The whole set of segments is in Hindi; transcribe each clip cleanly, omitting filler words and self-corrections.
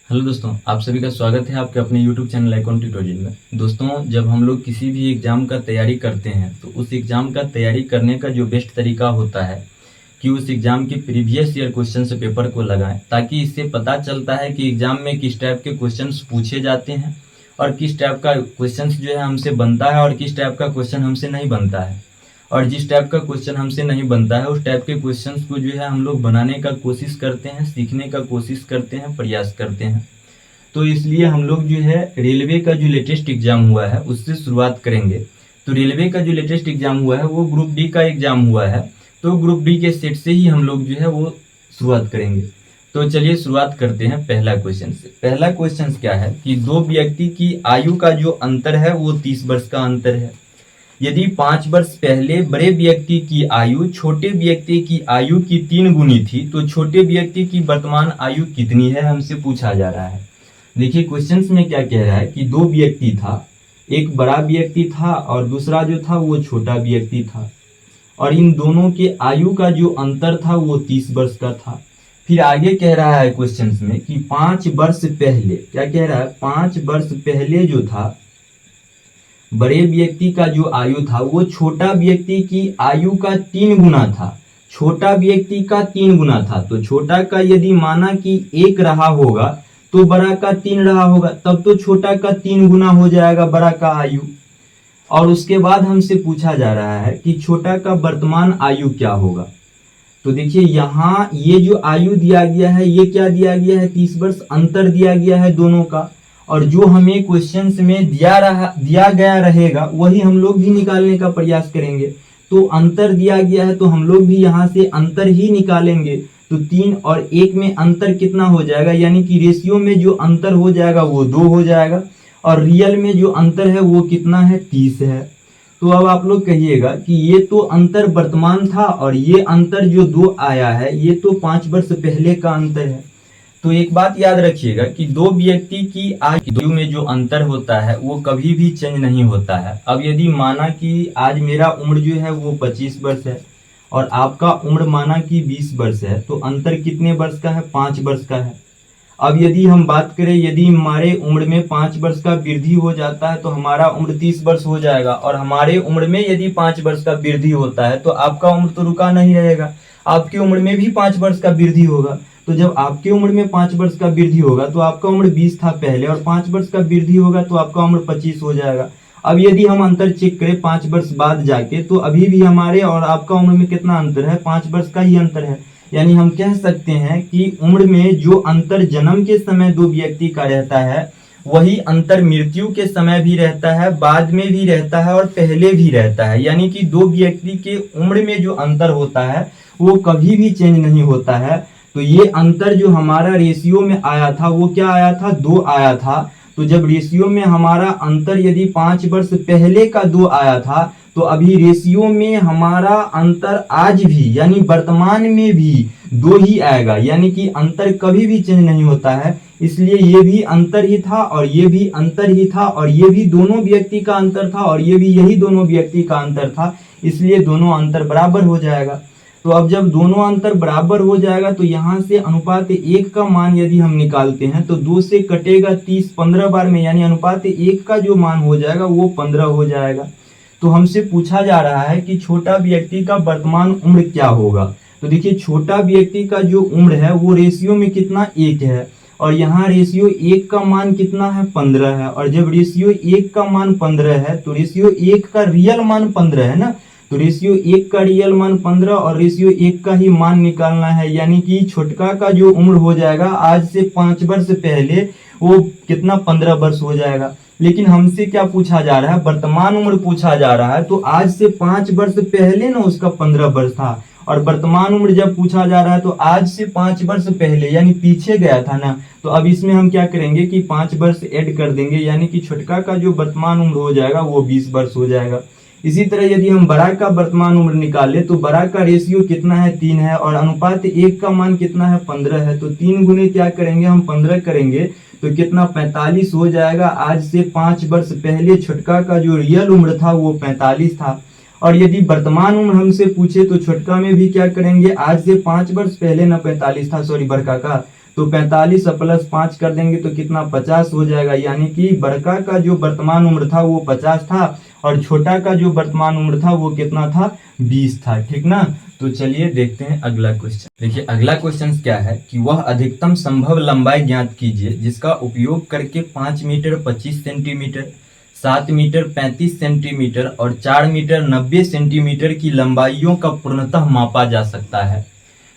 हेलो दोस्तों, आप सभी का स्वागत है आपके अपने यूट्यूब चैनल अकाउंट ट्यूटोरियल में। दोस्तों, जब हम लोग किसी भी एग्ज़ाम का तैयारी करते हैं तो उस एग्ज़ाम का तैयारी करने का जो बेस्ट तरीका होता है कि उस एग्ज़ाम के प्रीवियस ईयर क्वेश्चन से पेपर को लगाएं, ताकि इससे पता चलता है कि एग्ज़ाम में किस टाइप के क्वेश्चंस पूछे जाते हैं और किस टाइप का क्वेश्चंस जो है हमसे बनता है और किस टाइप का क्वेश्चन हमसे नहीं बनता है। और जिस टाइप का क्वेश्चन हमसे नहीं बनता है उस टाइप के क्वेश्चंस को जो है हम लोग बनाने का कोशिश करते हैं, सीखने का कोशिश करते हैं, प्रयास करते हैं। तो इसलिए हम लोग जो है रेलवे का जो लेटेस्ट एग्जाम हुआ है उससे शुरुआत करेंगे। तो रेलवे का जो लेटेस्ट एग्जाम हुआ है वो ग्रुप डी का एग्जाम हुआ है। तो ग्रुप डी के सेट से ही हम लोग जो है वो शुरुआत करेंगे। तो चलिए शुरुआत करते हैं पहला क्वेश्चन से। पहला क्वेश्चन क्या है कि दो व्यक्ति की आयु का जो अंतर है वो 30 वर्ष का अंतर है। यदि 5 वर्ष पहले बड़े व्यक्ति की आयु छोटे व्यक्ति की आयु की 3 गुनी थी तो छोटे व्यक्ति की वर्तमान आयु कितनी है, हमसे पूछा जा रहा है। देखिए क्वेश्चंस में क्या कह रहा है कि दो व्यक्ति था, एक बड़ा व्यक्ति था और दूसरा जो था वो छोटा व्यक्ति था, और इन दोनों के आयु का जो अंतर था वो 30 वर्ष का था। फिर आगे कह रहा है क्वेश्चंस में कि 5 वर्ष पहले, क्या कह रहा है, 5 वर्ष पहले जो था बड़े व्यक्ति का जो आयु था वो छोटा व्यक्ति की आयु का 3 गुना था। छोटा व्यक्ति का 3 गुना था, तो छोटा का यदि माना कि 1 रहा होगा तो बड़ा का 3 रहा होगा, तब तो छोटा का 3 गुना हो जाएगा बड़ा का आयु। और उसके बाद हमसे पूछा जा रहा है कि छोटा का वर्तमान आयु क्या होगा। तो देखिए यहाँ ये जो आयु दिया गया है ये क्या दिया गया है, 30 वर्ष अंतर दिया गया है दोनों का, और जो हमें क्वेश्चंस में दिया गया रहेगा वही हम लोग भी निकालने का प्रयास करेंगे। तो अंतर दिया गया है तो हम लोग भी यहाँ से अंतर ही निकालेंगे। तो 3 और 1 में अंतर कितना हो जाएगा, यानी कि रेशियो में जो अंतर हो जाएगा वो 2 हो जाएगा, और रियल में जो अंतर है वो कितना है, 30 है। तो अब आप लोग कहिएगा कि ये तो अंतर वर्तमान था और ये अंतर जो 2 आया है ये तो 5 वर्ष पहले का अंतर है। तो एक बात याद रखिएगा कि दो व्यक्ति की आयु में जो अंतर होता है वो कभी भी चेंज नहीं होता है। अब यदि माना कि आज मेरा उम्र जो है वो 25 वर्ष है और आपका उम्र माना कि 20 वर्ष है, तो अंतर कितने वर्ष का है, 5 वर्ष का है। अब यदि हम बात करें, यदि हमारे उम्र में 5 वर्ष का वृद्धि हो जाता है तो हमारा उम्र 30 वर्ष हो जाएगा, और हमारे उम्र में यदि 5 वर्ष का वृद्धि होता है तो आपका उम्र तो रुका नहीं रहेगा, आपकी उम्र में भी 5 वर्ष का वृद्धि होगा। तो जब आपकी उम्र में 5 वर्ष का वृद्धि होगा तो आपका उम्र 20 था पहले, और 5 वर्ष का वृद्धि होगा तो आपका उम्र 25 हो जाएगा। अब यदि हम अंतर चेक करें 5 वर्ष बाद जाके, तो अभी भी हमारे और आपका उम्र में कितना अंतर है, 5 वर्ष का ही अंतर है। यानी हम कह सकते हैं कि उम्र में जो अंतर जन्म के समय दो व्यक्ति का रहता है वही अंतर मृत्यु के समय भी रहता है, बाद में भी रहता है और पहले भी रहता है। यानी कि दो व्यक्ति के उम्र में जो अंतर होता है वो कभी भी चेंज नहीं होता है। तो ये अंतर जो हमारा रेशियो में आया था वो क्या आया था, 2 आया था। तो जब रेशियो में हमारा अंतर यदि 5 वर्ष पहले का 2 आया था, तो अभी रेशियो में हमारा अंतर आज भी यानी वर्तमान में भी 2 ही आएगा, यानी कि अंतर कभी भी चेंज नहीं होता है। इसलिए ये भी अंतर ही था और ये भी अंतर ही था, और ये भी दोनों व्यक्ति का अंतर था और ये भी यही दोनों व्यक्ति का अंतर था, इसलिए दोनों अंतर बराबर हो जाएगा। तो अब जब दोनों अंतर बराबर हो जाएगा तो यहाँ से अनुपात 1 का मान यदि हम निकालते हैं तो 2 से कटेगा 30 15 बार में, यानी अनुपात 1 का जो मान हो जाएगा वो 15 हो जाएगा। तो हमसे पूछा जा रहा है कि छोटा व्यक्ति का वर्तमान उम्र क्या होगा। तो देखिए छोटा व्यक्ति का जो उम्र है वो रेशियो में कितना, 1 है, और यहाँ रेशियो 1 का मान कितना है, 15 है। और जब रेशियो 1 का मान 15 है तो रेशियो 1 का रियल मान 15 है ना, तो रेशियो 1 का रियल मान 15 और रेशियो 1 का ही मान निकालना है। यानी कि छोटका का जो उम्र हो जाएगा आज से 5 वर्ष पहले वो कितना, 15 वर्ष हो जाएगा। लेकिन हमसे क्या पूछा जा रहा है, वर्तमान उम्र पूछा जा रहा है। तो आज से 5 वर्ष पहले ना उसका 15 वर्ष था, और वर्तमान उम्र जब पूछा जा रहा है तो आज से 5 वर्ष पहले यानी पीछे गया था ना। तो अब इसमें हम क्या करेंगे कि 5 वर्ष ऐड कर देंगे, यानी कि छोटका का जो वर्तमान उम्र हो जाएगा वो 20 वर्ष हो जाएगा। इसी तरह यदि हम बड़ा का वर्तमान उम्र निकाले तो बड़ा का रेशियो कितना है, 3 है, और अनुपात 1 का मान कितना है, 15 है। तो 3 गुने क्या करेंगे हम, 15 करेंगे तो कितना, 45 हो जाएगा। आज से 5 वर्ष पहले छोटका का जो रियल उम्र था वो 45 था। और यदि वर्तमान उम्र हमसे पूछे तो छोटका में भी क्या करेंगे, आज से 5 वर्ष पहले ना 45 था, सॉरी बड़का का, तो 45 प्लस 5 कर देंगे तो कितना 50 हो जाएगा, यानी कि बड़का का जो वर्तमान उम्र था वो 50 था और छोटा का जो वर्तमान उम्र था वो कितना था 20 था, ठीक ना। तो चलिए देखते हैं अगला क्वेश्चन। देखिए अगला क्वेश्चन क्या है कि वह अधिकतम संभव लंबाई ज्ञात कीजिए जिसका उपयोग करके 5 मीटर 25 सेंटीमीटर, 7 मीटर 35 सेंटीमीटर और 4 मीटर 90 सेंटीमीटर की लंबाइयों का पूर्णतः मापा जा सकता है।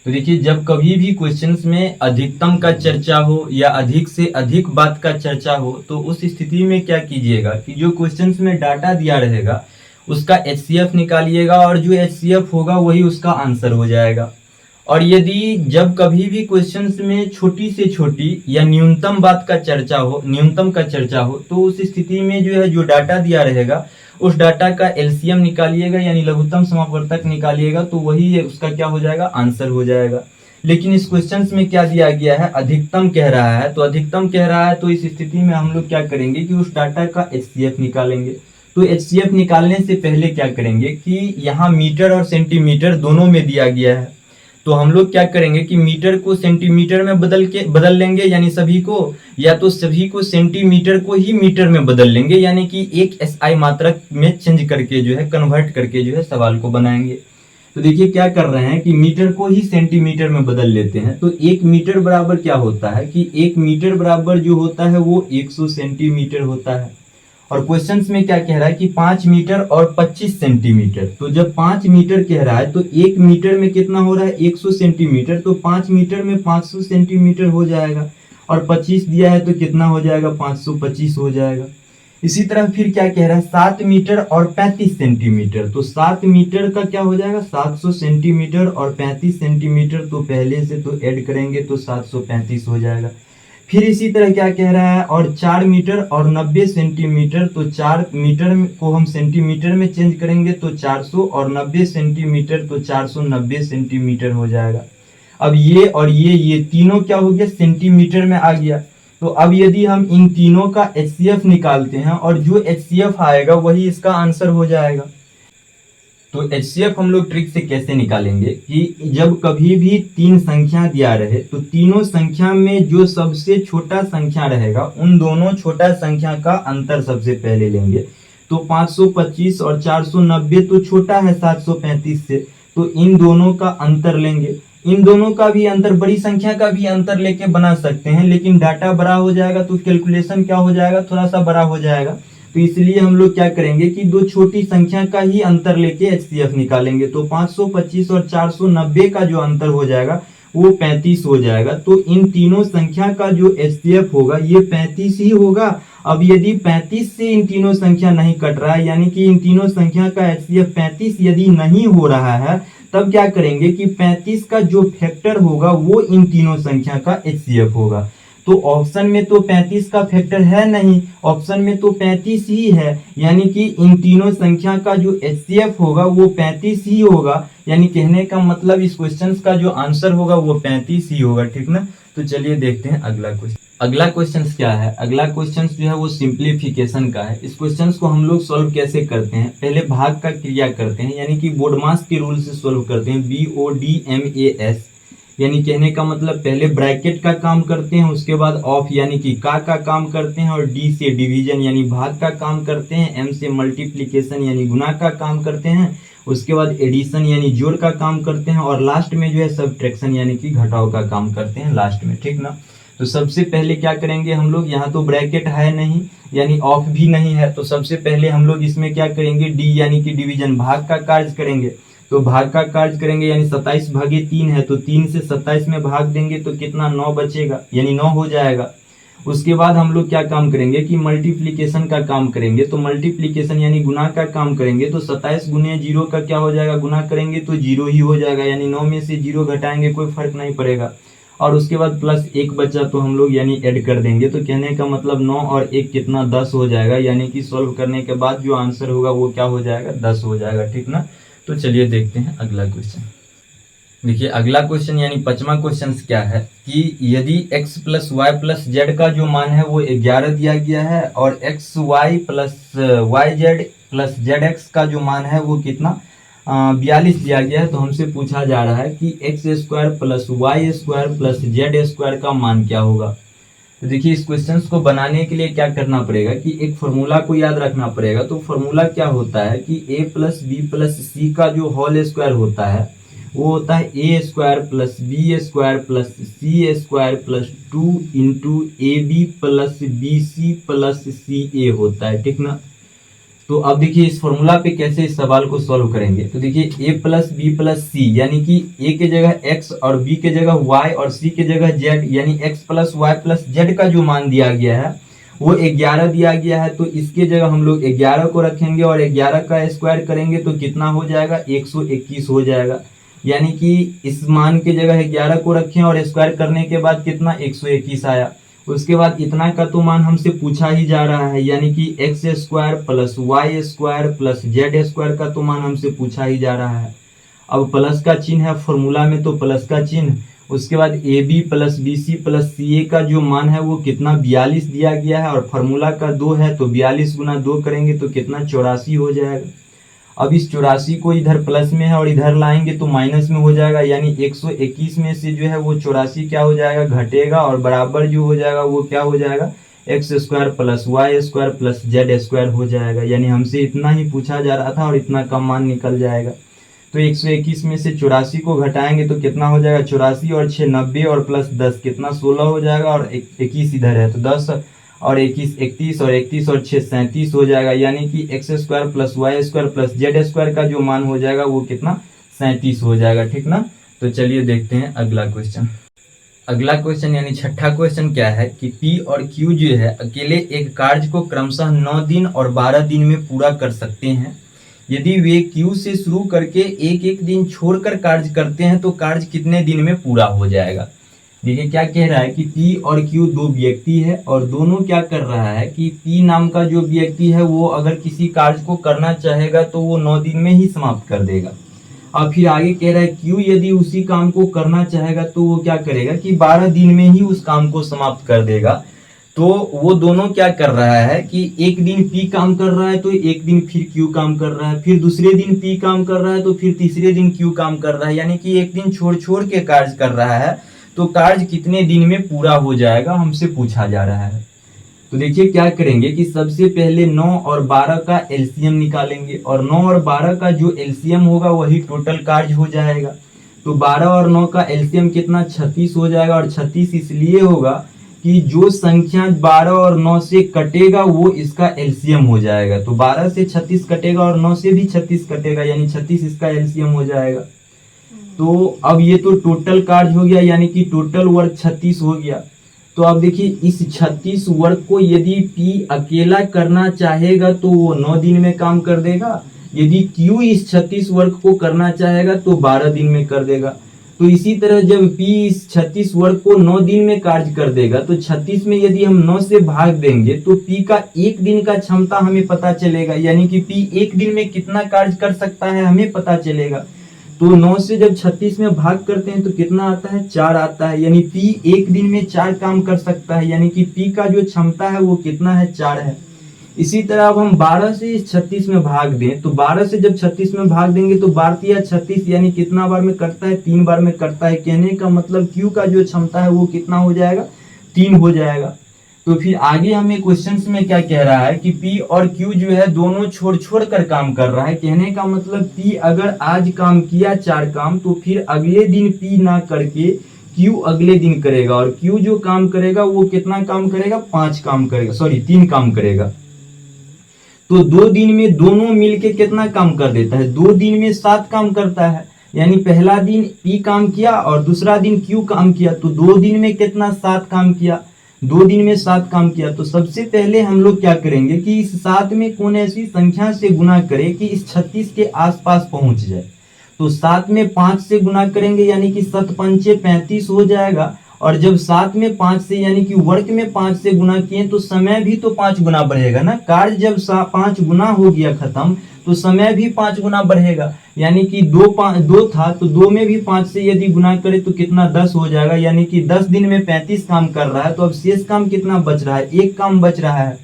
तो देखिए जब कभी भी क्वेश्चंस में अधिकतम का चर्चा हो या अधिक से अधिक बात का चर्चा हो तो उस स्थिति में क्या कीजिएगा कि जो क्वेश्चंस में डाटा दिया रहेगा उसका HCF निकालिएगा और जो HCF होगा वही उसका आंसर हो जाएगा। और यदि जब कभी भी क्वेश्चंस में छोटी से छोटी या न्यूनतम बात का चर्चा हो, न्यूनतम का चर्चा हो, तो उस स्थिति में जो है जो डाटा दिया रहेगा उस डाटा का LCM निकालिएगा यानी लघुत्तम समापवर्तक निकालिएगा तो वही उसका क्या हो जाएगा आंसर हो जाएगा। लेकिन इस क्वेश्चंस में क्या दिया गया है अधिकतम कह रहा है, तो अधिकतम कह रहा है तो इस स्थिति में हम लोग क्या करेंगे कि उस डाटा का HCF निकालेंगे। तो HCF निकालने से पहले क्या करेंगे कि यहाँ मीटर और सेंटीमीटर दोनों में दिया गया है, तो हम लोग क्या करेंगे कि मीटर को सेंटीमीटर में बदल लेंगे यानी सभी को, या तो सभी को सेंटीमीटर को ही मीटर में बदल लेंगे यानी कि एक SI मात्रक में चेंज करके जो है कन्वर्ट करके जो है सवाल को बनाएंगे। तो देखिए क्या कर रहे हैं कि मीटर को ही सेंटीमीटर में बदल लेते हैं। तो 1 मीटर बराबर क्या होता है कि 1 मीटर बराबर जो होता है वो 100 सेंटीमीटर होता है। और क्वेश्चंस में क्या कह रहा है कि 5 मीटर और 25 सेंटीमीटर, तो जब 5 मीटर कह रहा है तो 1 मीटर में कितना हो रहा है 100 सेंटीमीटर, तो 5 मीटर में 500 सेंटीमीटर हो जाएगा और 25 दिया है तो कितना हो जाएगा 525 हो जाएगा। इसी तरह फिर क्या कह रहा है 7 मीटर और 35 सेंटीमीटर, तो 7 मीटर का क्या हो जाएगा 700 सेंटीमीटर और 35 सेंटीमीटर, तो पहले से तो ऐड करेंगे तो 735 हो जाएगा। फिर इसी तरह क्या कह रहा है और 4 मीटर और 90 सेंटीमीटर, तो 4 मीटर को हम सेंटीमीटर में चेंज करेंगे तो 400 और 90 सेंटीमीटर तो 490 सेंटीमीटर हो जाएगा। अब ये और ये तीनों क्या हो गया सेंटीमीटर में आ गया। तो अब यदि हम इन तीनों का HCF निकालते हैं और जो HCF आएगा वही इसका आंसर हो जाएगा। तो HCF हम लोग ट्रिक से कैसे निकालेंगे कि जब कभी भी 3 संख्या दिया रहे तो तीनों संख्या में जो सबसे छोटा संख्या रहेगा उन दोनों छोटा संख्या का अंतर सबसे पहले लेंगे। तो 525 और 490 तो छोटा है 735 से, तो इन दोनों का अंतर लेंगे। इन दोनों का भी अंतर, बड़ी संख्या का भी अंतर लेके बना सकते हैं, लेकिन डाटा बड़ा हो जाएगा तो कैलकुलेशन क्या हो जाएगा थोड़ा सा बड़ा हो जाएगा। तो इसलिए हम लोग क्या करेंगे कि दो छोटी संख्या का ही अंतर लेके HCF निकालेंगे। तो 525 और 490 का जो अंतर हो जाएगा वो 35 हो जाएगा। तो इन तीनों संख्या का जो HCF होगा ये 35 ही होगा। अब यदि 35 से इन तीनों संख्या नहीं कट रहा है यानी कि इन तीनों संख्या का HCF 35 यदि नहीं हो रहा है तब क्या करेंगे कि 35 का जो फैक्टर होगा वो इन तीनों संख्या का HCF होगा। तो ऑप्शन में तो 35 का फैक्टर है नहीं, ऑप्शन में तो 35 ही है, यानी कि इन तीनों संख्या का जो HCF होगा वो 35 ही होगा। यानी कहने का मतलब इस क्वेश्चन का जो आंसर होगा वो 35 ही होगा, ठीक ना। तो चलिए देखते हैं अगला क्वेश्चन। अगला क्वेश्चन क्या है, अगला क्वेश्चन जो है वो सिंप्लीफिकेशन का है। इस क्वेश्चन को हम लोग सॉल्व कैसे करते हैं, पहले भाग का क्रिया करते हैं यानी कि बोडमास के रूल से सॉल्व करते हैं, BODMAS, यानी कहने का मतलब पहले ब्रैकेट का काम करते हैं, उसके बाद ऑफ यानी कि का काम करते हैं, और डी से डिवीजन यानी भाग का काम करते हैं, एम से मल्टीप्लिकेशन यानी गुना का काम करते हैं, उसके बाद एडिशन यानी जोड़ का काम करते हैं, और लास्ट में जो है सब्ट्रैक्शन यानी कि घटाव का काम करते हैं लास्ट में, ठीक ना। तो सबसे पहले क्या करेंगे हम लोग, यहाँ तो ब्रैकेट है नहीं यानी ऑफ भी नहीं है, तो सबसे पहले हम लोग इसमें क्या करेंगे डी यानी कि डिवीजन भाग का कार्य करेंगे। तो भाग का कार्य करेंगे यानी 27/3 है, तो 3 से 27 में भाग देंगे तो कितना 9 बचेगा यानी 9 हो जाएगा। उसके बाद हम लोग क्या काम करेंगे कि मल्टीप्लिकेशन का काम करेंगे। तो मल्टीप्लिकेशन यानी गुना का काम करेंगे, तो 27 गुने 0 का क्या हो जाएगा, गुना करेंगे तो 0 ही हो जाएगा, यानी 9 में से 0 घटाएंगे कोई फर्क नहीं पड़ेगा। और उसके बाद प्लस 1 बचा तो हम लोग यानी ऐड कर देंगे। तो कहने का मतलब 9 और 1 कितना 10 हो जाएगा, यानी कि सॉल्व करने के बाद जो आंसर होगा वो क्या हो जाएगा 10 हो जाएगा, ठीक ना। तो चलिए देखते हैं अगला क्वेश्चन। देखिए अगला क्वेश्चन यानी 5वां क्वेश्चन क्या है कि यदि x plus y plus z का जो मान है वो 11 दिया गया है और x y plus y z plus z x का जो मान है वो कितना 42 दिया गया है, तो हमसे पूछा जा रहा है कि x square plus y square plus z square का मान क्या होगा। तो देखिए इस क्वेश्चन को बनाने के लिए क्या करना पड़ेगा कि एक फॉर्मूला को याद रखना पड़ेगा। तो फॉर्मूला क्या होता है कि a plus B plus C का जो होल स्क्वायर होता है वो होता है A square plus B square plus C square plus 2 into A B plus B C plus C A होता है, ठीक ना। तो अब देखिए इस फॉर्मूला पे कैसे इस सवाल को सॉल्व करेंगे। तो देखिए a प्लस बी प्लस सी यानी कि a के जगह x और b के जगह y और c के जगह z यानी x plus y plus z का जो मान दिया गया है वो 11 दिया गया है। तो इसके जगह हम लोग 11 को रखेंगे और 11 का स्क्वायर करेंगे तो कितना हो जाएगा 121 हो जाएगा। यानी कि इस मान के जगह 11 को रखें और स्क्वायर करने के बाद कितना 121 आया। उसके बाद इतना का तो मान हमसे पूछा ही जा रहा है, यानी कि x square plus y square plus z square का तो मान हमसे पूछा ही जा रहा है। अब प्लस का चिन्ह है फॉर्मूला में तो प्लस का चिन्ह, उसके बाद A B plus B C plus C A का जो मान है वो कितना 42 दिया गया है और फार्मूला का 2 है तो 42 गुना 2 करेंगे तो कितना 84 हो जाएगा। अब इस 84 को इधर प्लस में है और इधर लाएंगे तो माइनस में हो जाएगा, यानी 121 में से जो है वो 84 क्या हो जाएगा घटेगा और बराबर जो हो जाएगा वो क्या हो जाएगा x square plus y square plus z square हो जाएगा। यानी हमसे इतना ही पूछा जा रहा था और इतना कम मान निकल जाएगा। तो 121 में से 84 को घटाएंगे तो कितना हो जाएगा 84 और 6 90 और प्लस 10 कितना 16 हो जाएगा और 21 इधर है तो 10 और 21 31 और 31 और 6 37 हो जाएगा। यानी कि x square plus y square plus z square का जो मान हो जाएगा वो कितना 37 हो जाएगा, ठीक ना। तो चलिए देखते हैं अगला क्वेश्चन। अगला क्वेश्चन यानी छठा क्वेश्चन क्या है कि P और Q जो है अकेले एक कार्य को क्रमशः 9 दिन और 12 दिन में पूरा कर सकते हैं। यदि वे Q से शुरू करके एक एक दिन छोड़कर कार्य करते हैं तो कार्य कितने दिन में पूरा हो जाएगा। देखिए क्या कह रहा है कि P और Q दो व्यक्ति है और दोनों क्या कर रहा है कि P नाम का जो व्यक्ति है वो अगर किसी कार्य को करना चाहेगा तो वो 9 दिन में ही समाप्त कर देगा। अब फिर आगे कह रहा है Q यदि उसी काम को करना चाहेगा तो वो क्या करेगा कि 12 दिन में ही उस काम को समाप्त कर देगा। तो वो दोनों क्या कर रहा है कि एक दिन P काम कर रहा है तो एक दिन फिर Q काम कर रहा है, फिर दूसरे दिन P काम कर रहा है तो फिर तीसरे दिन Q काम कर रहा है, यानी कि एक दिन छोड़ छोड़ के कार्य कर रहा है। तो कार्य कितने दिन में पूरा हो जाएगा हमसे पूछा जा रहा है। तो देखिए क्या करेंगे कि सबसे पहले 9 और 12 का एलसीएम निकालेंगे और 9 और 12 का जो एलसीएम होगा वही टोटल कार्य हो जाएगा। तो 12 और 9 का एलसीएम कितना 36 हो जाएगा और 36 इसलिए होगा कि जो संख्या 12 और 9 से कटेगा वो इसका एलसीएम हो जाएगा। तो 12 से 36 कटेगा और 9 से भी 36 कटेगा यानी 36 इसका एलसीएम हो जाएगा। तो अब ये तो टोटल कार्य हो गया यानी कि टोटल वर्क 36 हो गया। तो अब देखिए इस 36 वर्क को यदि P अकेला करना चाहेगा तो वो 9 दिन में काम कर देगा, यदि Q इस 36 वर्क को करना चाहेगा तो 12 दिन में कर देगा। तो इसी तरह जब P इस 36 वर्क को 9 दिन में कार्य कर देगा तो 36 में यदि हम 9 से भाग देंगे तो P का एक दिन का क्षमता हमें पता चलेगा, यानी कि P एक दिन में कितना कार्य कर सकता है हमें पता चलेगा। तो 9 से जब 36 में भाग करते हैं तो कितना आता है 4 आता है, यानी P एक दिन में 4 काम कर सकता है, यानी कि P का जो क्षमता है वो कितना है 4 है। इसी तरह अब हम 12 से 36 में भाग दें तो 12 से जब 36 में भाग देंगे तो 12 या 36 यानी कितना बार में करता है 3 बार में करता है। कहने का मतलब Q का जो क्षमता है वो कितना हो जाएगा 3 हो जाएगा। तो फिर आगे हमें क्वेश्चंस में क्या कह रहा है कि P और Q जो है दोनों छोड़ छोड़ कर काम कर रहा है। कहने का मतलब P अगर आज काम किया 4 काम तो फिर अगले दिन P ना करके Q अगले दिन करेगा और Q जो काम करेगा वो कितना काम करेगा 5 काम करेगा, 3 काम करेगा। तो 2 दिन में दोनों मिलके कितना काम कर देता है 2 दिन में 7 काम करता है, यानी पहला दिन P काम किया और दूसरा दिन Q काम किया तो 2 दिन में कितना 7 काम किया, 2 दिन में 7 काम किया। तो सबसे पहले हम लोग क्या करेंगे कि इस 7 में कौन ऐसी संख्या से गुना करे कि इस 36 के आसपास पहुंच जाए। तो 7 में 5 से गुना करेंगे यानी कि 7 पंचे 35 हो जाएगा और जब 7 में 5 से यानी कि वर्ग में 5 से गुना किए तो समय भी तो 5 गुना बढ़ेगा ना। कार्य जब 5 गुना हो गया खत्म तो समय भी 5 गुना बढ़ेगा, यानी कि 2 था तो 2 में भी 5 से यदि गुना करे तो कितना 10 हो जाएगा, यानी कि 10 दिन में 35 काम कर रहा है। तो अब शेष काम कितना बच रहा है 1 काम बच रहा है।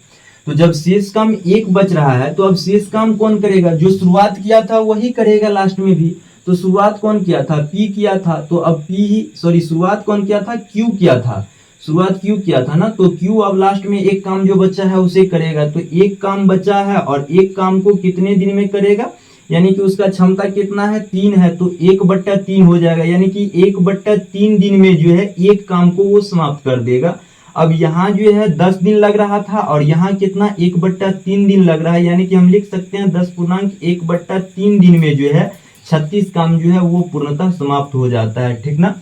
तो जब शेष काम 1 बच रहा है तो अब शेष काम कौन करेगा, जो शुरुआत किया था वही करेगा लास्ट में भी। तो शुरुआत कौन किया था, P किया था, तो अब P ही शुरुआत कौन किया था, Q किया था, शुरुआत Q किया था ना, तो Q अब लास्ट में एक काम जो बचा है उसे करेगा। तो एक काम बचा है और एक काम को कितने दिन में करेगा, यानी कि उसका क्षमता कितना है, 3 है, तो 1/3 हो जाएगा, यानी कि 1/3 दिन में जो है एक काम को वो समाप्त कर देगा। अब यहाँ जो है 10 दिन लग रहा था और यहाँ कितना 1/3 दिन लग रहा है, यानी कि हम लिख सकते हैं 10.1/3 दिन में जो है 36 काम जो है वो पूर्णतः समाप्त हो जाता है, ठीक ना।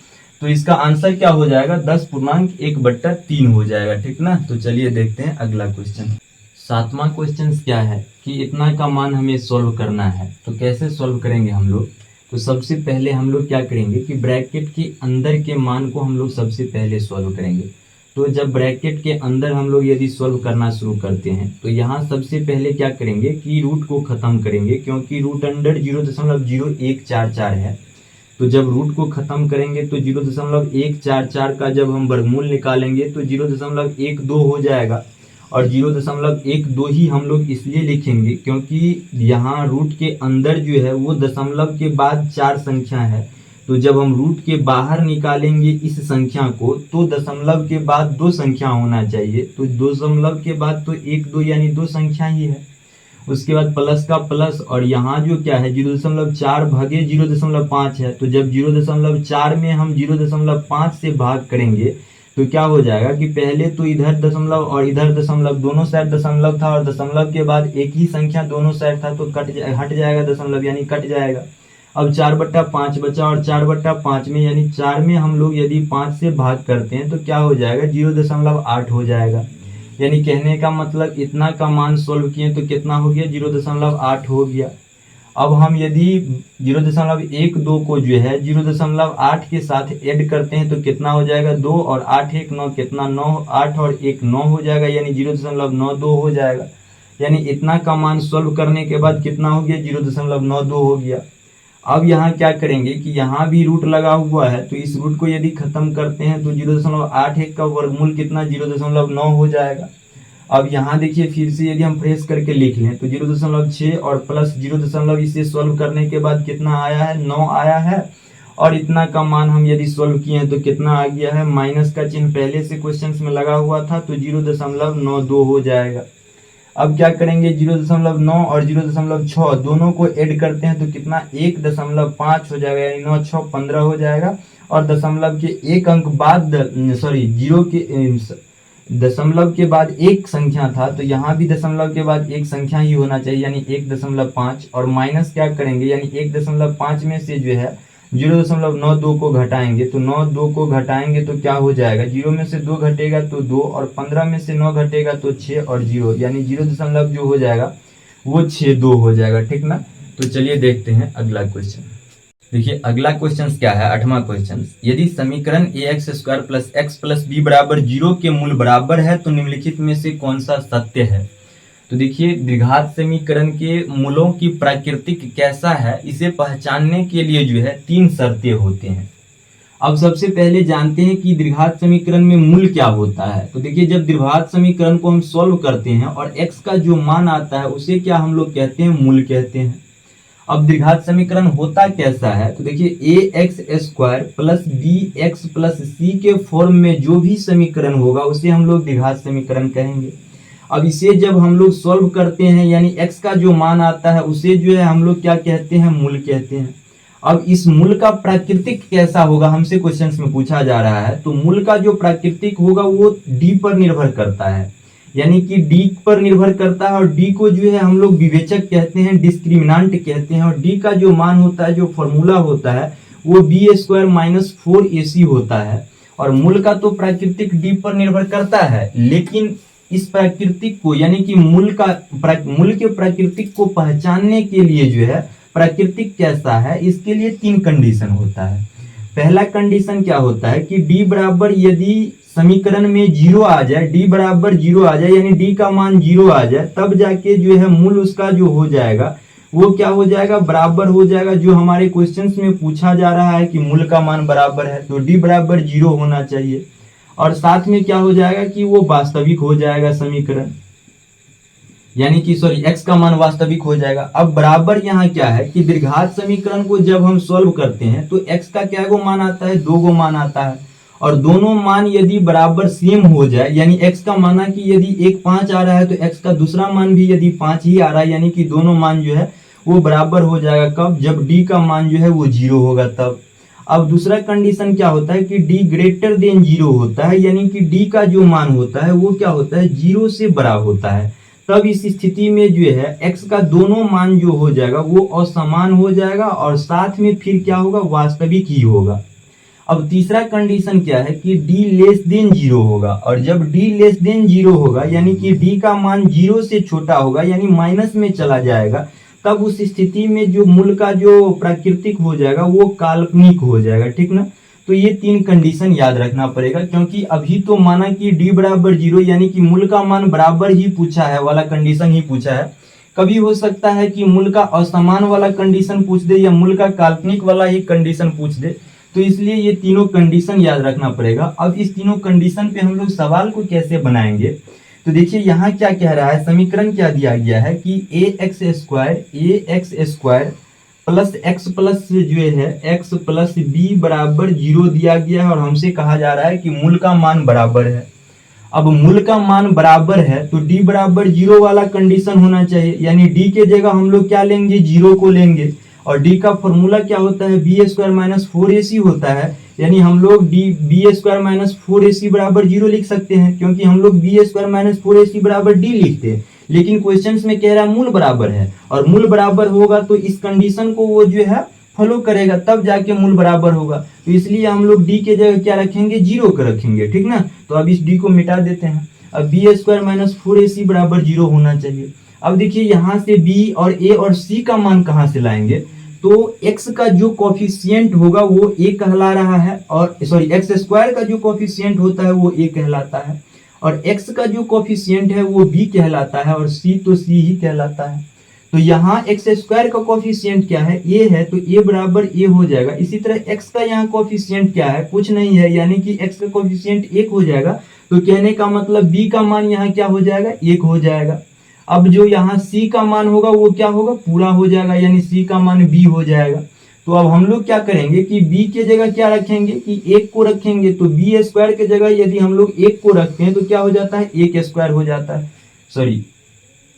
तो इसका आंसर क्या हो जाएगा, 10.1/3 हो जाएगा, ठीक ना। तो चलिए देखते हैं अगला क्वेश्चन। 7वां क्वेश्चन क्या है कि इतना का मान हमें सॉल्व करना है। तो कैसे सॉल्व करेंगे हम लोग, तो सबसे पहले हम लोग क्या करेंगे कि ब्रैकेट के अंदर के मान को हम लोग सबसे पहले सॉल्व करेंगे। तो जब ब्रैकेट के अंदर हम लोग यदि सॉल्व करना शुरू करते हैं तो यहाँ सबसे पहले क्या करेंगे कि रूट को खत्म करेंगे, क्योंकि रूट अंडर 0.0144 है। तो जब रूट को खत्म करेंगे तो 0.144 का जब हम वर्गमूल निकालेंगे तो 0.12 हो जाएगा। और 0.12 ही हम लोग इसलिए लिखेंगे क्योंकि यहाँ रूट के अंदर जो है वो दशमलव के बाद 4 संख्या है। तो जब हम रूट के बाहर निकालेंगे इस संख्या को तो दशमलव के बाद 2 संख्या होना चाहिए। तो दशमलव के बाद तो 1 2 यानी 2 संख्या ही है। उसके बाद प्लस का प्लस, और यहाँ जो क्या है 0.4 भागे 0.5 है। तो जब 0.4 में हम 0.5 से भाग करेंगे तो क्या हो जाएगा कि पहले तो इधर दशमलव और इधर दशमलव, दोनों साइड दशमलव था और दशमलव के बाद एक ही संख्या दोनों साइड था, तो हट जाएगा दशमलव यानी कट जाएगा। अब 4/5 बचा और 4/5 में यानी 4 में हम लोग यदि 5 से भाग करते हैं तो क्या हो जाएगा 0.8 हो जाएगा। यानी कहने का मतलब इतना का मान सोल्व किए तो कितना हो गया 0.8 हो गया। अब हम यदि 0.12 को जो है 0.8 के साथ ऐड करते हैं तो कितना हो जाएगा 2 और 8 1 9 कितना 9, 8 और 1 9 हो जाएगा, यानी 0.92 हो जाएगा। यानी इतना का मान सोल्व करने के बाद कितना हो गया 0.92 हो गया। अब यहाँ क्या करेंगे कि यहाँ भी रूट लगा हुआ है, तो इस रूट को यदि खत्म करते हैं तो 0.81 का वर्गमूल कितना 0.9 हो जाएगा। अब यहाँ देखिए फिर से यदि हम फ्रेश करके लिख लें तो 0.6 और प्लस 0. इसे सॉल्व करने के बाद कितना आया है 9 आया है। और इतना का मान हम यदि सॉल्व किए हैं तो कितना आ गया है, माइनस का चिन्ह पहले से क्वेश्चन में लगा हुआ था तो 0.92 हो जाएगा। अब क्या करेंगे 0.9 और 0.6 दोनों को ऐड करते हैं तो कितना 1.5 हो जाएगा, यानी 9 6 15 हो जाएगा। और दशमलव के एक अंक बाद दशमलव के बाद एक संख्या था, तो यहाँ भी दशमलव के बाद एक संख्या ही होना चाहिए, यानी 1.5। और माइनस क्या करेंगे, यानी 1.5 में से जो है 0.92 को घटाएंगे, तो 92 को घटाएंगे तो क्या हो जाएगा, 0 में से 2 घटेगा तो 2 और 15 में से 9 घटेगा तो 6 और 0, यानी 0. जो हो जाएगा वो 62 हो जाएगा, ठीक ना। तो चलिए देखते हैं अगला क्वेश्चन। देखिए अगला क्वेश्चन क्या है, 8वां क्वेश्चन। यदि समीकरण ax² + x + b = 0 के मूल बराबर है तो निम्नलिखित में से कौन सा सत्य है। तो देखिए द्विघात समीकरण के मूलों की प्राकृतिक कैसा है, इसे पहचानने के लिए जो है 3 शर्तें होते हैं। अब सबसे पहले जानते हैं कि द्विघात समीकरण में मूल क्या होता है। तो देखिए जब द्विघात समीकरण को हम सॉल्व करते हैं और x का जो मान आता है उसे क्या हम लोग कहते हैं, मूल कहते हैं। अब द्विघात समीकरण होता कैसा है, तो देखिए ax² + bx + c के फॉर्म में जो भी समीकरण होगा उसे हम लोग द्विघात समीकरण कहेंगे। अब इसे जब हम लोग सॉल्व करते हैं यानी x का जो मान आता है उसे जो है हम लोग क्या कहते हैं, मूल कहते हैं। अब इस मूल का प्राकृतिक कैसा होगा हमसे क्वेश्चन में पूछा जा रहा है, तो मूल का जो प्राकृतिक होगा वो d पर निर्भर करता है, यानी कि d पर निर्भर करता है। और d को जो है हम लोग विवेचक कहते हैं, डिस्क्रिमिनांट कहते हैं। और d का जो मान होता है, जो फॉर्मूला होता है वो b² - 4ac होता है। और मूल का तो प्राकृतिक d पर निर्भर करता है, लेकिन इस प्राकृतिक को यानी कि मूल के प्राकृतिक को पहचानने के लिए जो है प्राकृतिक कैसा है, इसके लिए 3 कंडीशन होता है। पहला कंडीशन क्या होता है कि d बराबर यदि समीकरण में 0 आ जाए, d बराबर 0 आ जाए यानी d का मान 0 आ जाए, तब जाके जो है मूल उसका जो हो जाएगा वो क्या हो जाएगा, बराबर हो जाएगा जो हमारे क्वेश्चंस में पूछा जा रहा है कि मूल का मान बराबर है, तो d बराबर 0 होना चाहिए। और साथ में क्या हो जाएगा कि वो वास्तविक हो जाएगा समीकरण। यानी कि सॉरी x का मान वास्तविक हो जाएगा। अब बराबर यहाँ क्या है कि द्विघात समीकरण को जब हम सॉल्व करते हैं तो x का क्या गो मान आता है, 2 गो मान आता है, और दोनों मान यदि बराबर सेम हो जाए, यानी x का माना कि यदि एक 5 आ रहा है तो x का दूसरा मान भी यदि 5 ही आ रहा है, यानी कि दोनों मान जो है वो बराबर हो जाएगा। कब? जब d का मान जो है वो 0 होगा तब। अब दूसरा कंडीशन क्या होता है कि d ग्रेटर देन 0 होता है, यानी कि d का जो मान होता है वो क्या होता है, 0 से बड़ा होता है। तब इस स्थिति में जो है x का दोनों मान जो हो जाएगा वो असमान हो जाएगा और साथ में फिर क्या होगा, वास्तविक ही होगा। अब तीसरा कंडीशन क्या है कि d लेस देन 0 होगा, और जब d लेस देन 0 होगा यानी कि d का मान 0 से छोटा होगा, यानी माइनस में चला जाएगा, तब उस स्थिति में जो मूल का जो प्राकृतिक हो जाएगा वो काल्पनिक हो जाएगा। ठीक ना? तो ये 3 कंडीशन याद रखना पड़ेगा, क्योंकि अभी तो माना कि d बराबर 0 यानी कि मूल का मान बराबर ही पूछा है वाला कंडीशन ही पूछा है। कभी हो सकता है कि मूल का असमान वाला कंडीशन पूछ दे या मूल का काल्पनिक वाला ही कंडीशन पूछ दे, तो इसलिए ये तीनों कंडीशन याद रखना पड़ेगा। अब इस तीनों कंडीशन पे हम लोग सवाल को कैसे बनाएंगे, तो देखिए यहाँ क्या कह रहा है, समीकरण क्या दिया गया है कि ax square plus x plus जो है x प्लस b बराबर 0 दिया गया है, और हमसे कहा जा रहा है कि मूल का मान बराबर है। अब मूल का मान बराबर है तो d बराबर 0 वाला कंडीशन होना चाहिए, यानी d के जगह हम लोग क्या लेंगे, 0 को लेंगे, और d का फॉर्मूला क्या होता है, बी स्क्वायर माइनस 4ac होता है, यानी हम लोग बी स्क्वायर माइनस 4ac बराबर 0 लिख सकते हैं, क्योंकि हम लोग बी स्क्वायर माइनस 4ac बराबर d लिखते हैं। लेकिन क्वेश्चंस में कह रहा है मूल बराबर है, और मूल बराबर होगा तो इस कंडीशन को वो जो है फॉलो करेगा, तब जाके मूल बराबर होगा। तो इसलिए हम लोग d के जगह क्या रखेंगे, 0 को रखेंगे। ठीक ना? तो अब इस d को मिटा देते हैं। अब बी स्क्वायर माइनस 4ac बराबर 0 होना चाहिए। अब देखिए यहाँ से b और a और c का मान कहाँ से लाएंगे, तो x का जो कोफिशिएंट होगा वो a कहला रहा है, और सॉरी x स्क्वायर का जो कोफिशिएंट होता है वो a कहलाता है, और x का जो कोफिशिएंट है वो b कहलाता है, और c तो c ही कहलाता है। तो यहाँ x स्क्वायर का कोफिशिएंट क्या है, a है, तो a बराबर a हो जाएगा। इसी तरह x का यहाँ कोफिशिएंट क्या है, कुछ नहीं है, यानी कि x का कोफिशिएंट 1 हो जाएगा। तो कहने का मतलब b का मान यहाँ क्या हो जाएगा, 1 हो जाएगा। अब जो यहाँ c का मान होगा वो क्या होगा, पूरा हो जाएगा, यानी c का मान b हो जाएगा। तो अब हम लोग क्या करेंगे कि b के जगह क्या रखेंगे कि 1 को रखेंगे, तो b स्क्वायर के जगह यदि हम लोग 1 को रखते हैं तो क्या हो जाता है, 1 स्क्वायर हो जाता है। सॉरी,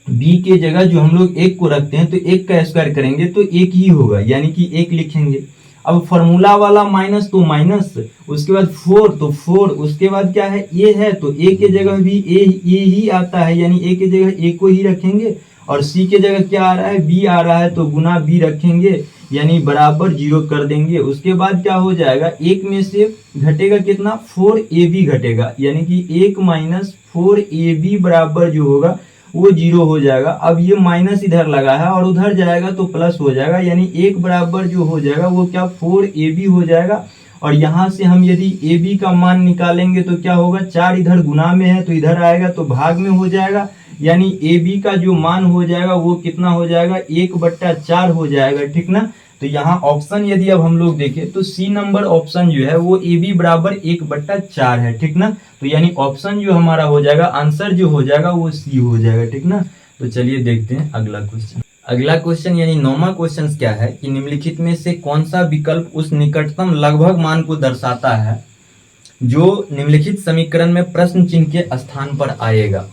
b के जगह जो हम लोग 1 को रखते हैं तो 1 का स्क्वायर करेंगे तो 1 ही होगा, यानी कि 1 लिखेंगे। अब फॉर्मूला वाला माइनस तो माइनस, उसके बाद 4 तो 4, उसके बाद क्या है, a है, तो a के जगह भी a ही आता है, यानी a के जगह a को ही रखेंगे, और c के जगह क्या आ रहा है, b आ रहा है, तो गुना b रखेंगे, यानी बराबर 0 कर देंगे। उसके बाद क्या हो जाएगा, 1 में से घटेगा कितना, 4ab घटेगा, यानी कि 1 माइनस 4ab बराबर जो होगा वो 0 हो जाएगा। अब ये माइनस इधर लगा है और उधर जाएगा तो प्लस हो जाएगा, यानी 1 बराबर जो हो जाएगा वो क्या, 4ab हो जाएगा। और यहाँ से हम यदि ab का मान निकालेंगे तो क्या होगा, 4 इधर गुना में है तो इधर आएगा तो भाग में हो जाएगा, यानी ab का जो मान हो जाएगा वो कितना हो जाएगा, 1/4 हो जाएगा। ठीक ना? तो यहाँ ऑप्शन यदि अब हम लोग देखें तो सी नंबर ऑप्शन जो है वो ab बराबर 1/4 है। ठीक ना? तो यानी ऑप्शन जो हमारा हो जाएगा, आंसर जो हो जाएगा वो सी हो जाएगा। ठीक ना? तो चलिए देखते हैं अगला क्वेश्चन। अगला क्वेश्चन यानी 9वां क्वेश्चन क्या है कि निम्नलिखित में से कौन सा विकल्प उस निकटतम लगभग मान को दर्शाता है जो निम्नलिखित समीकरण में प्रश्न चिन्ह के स्थान पर आएगा।